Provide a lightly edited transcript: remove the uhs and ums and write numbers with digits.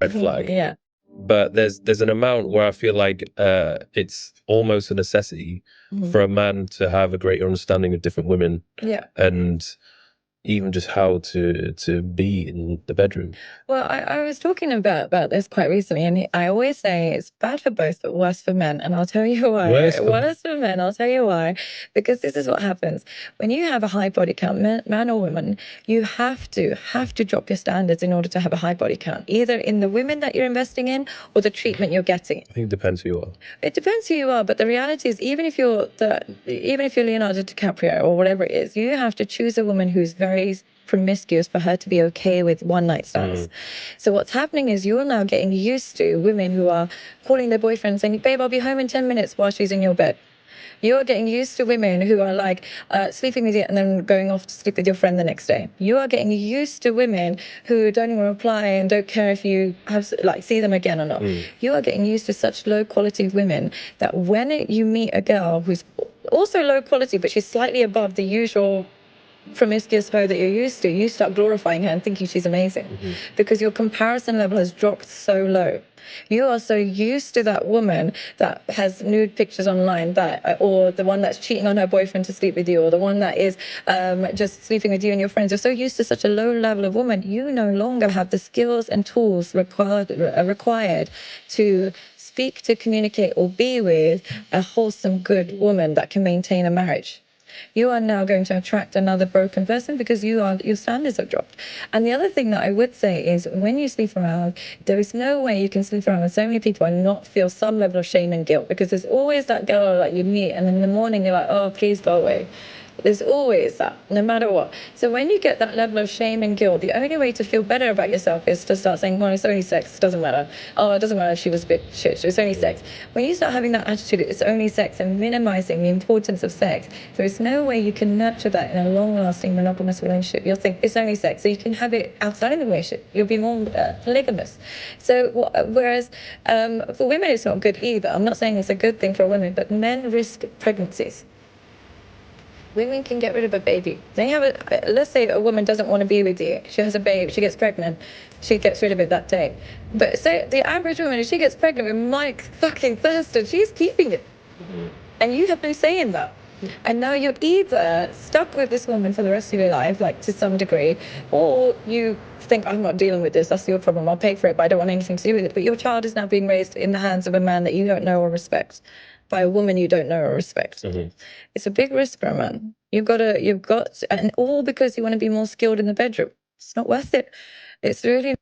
red flag. Yeah. But there's an amount where I feel like it's almost a necessity for a man to have a greater understanding of different women. Yeah. And even just how to be in the bedroom. Well, I was talking about this quite recently, and I always say it's bad for both, but worse for men. And I'll tell you why. Worse for men. I'll tell you why. Because this is what happens when you have a high body count, man or woman. You have to drop your standards in order to have a high body count, either in the women that you're investing in or the treatment you're getting. I think it depends who you are. It depends who you are, but the reality is, even if you're Leonardo DiCaprio or whatever it is, you have to choose a woman who's very promiscuous for her to be okay with one night stands. So what's happening is you're now getting used to women who are calling their boyfriend saying, "Babe, I'll be home in 10 minutes," while she's in your bed. You're getting used to women who are like sleeping with you and then going off to sleep with your friend the next day. You are getting used to women who don't even reply and don't care if you have see them again or not. You are getting used to such low quality women that when you meet a girl who's also low quality, but she's slightly above the usual promiscuous hoe that you're used to, you start glorifying her and thinking she's amazing because your comparison level has dropped so low. You are so used to that woman that has nude pictures online, or the one that's cheating on her boyfriend to sleep with you, or the one that is just sleeping with you and your friends. You're so used to such a low level of woman, you no longer have the skills and tools required to speak, to communicate, or be with a wholesome, good woman that can maintain a marriage. You are now going to attract another broken person because your standards have dropped. And the other thing that I would say is when you sleep around, there is no way you can sleep around with so many people and not feel some level of shame and guilt, because there's always that girl that you meet and in the morning you're like, "Oh, please go away." There's always that, no matter what. So when you get that level of shame and guilt, the only way to feel better about yourself is to start saying, "Well, it's only sex, it doesn't matter. Oh, it doesn't matter if she was a bit shit, it's only sex." When you start having that attitude, it's only sex, and minimizing the importance of sex, there is no way you can nurture that in a long-lasting monogamous relationship. You'll think it's only sex, so you can have it outside of the relationship. You'll be more polygamous. So whereas for women, it's not good either. I'm not saying it's a good thing for women, but men risk pregnancies. Women can get rid of a baby. Let's say a woman doesn't want to be with you. She has a baby, she gets pregnant, she gets rid of it that day. But say the average woman, if she gets pregnant with Mike fucking Thurston, she's keeping it. And you have no say in that. And now you're either stuck with this woman for the rest of your life, like to some degree, or you think, "I'm not dealing with this, that's your problem, I'll pay for it, but I don't want anything to do with it." But your child is now being raised in the hands of a man that you don't know or respect, by a woman you don't know or respect. It's a big risk for a man. And all because you want to be more skilled in the bedroom. It's not worth it. It's really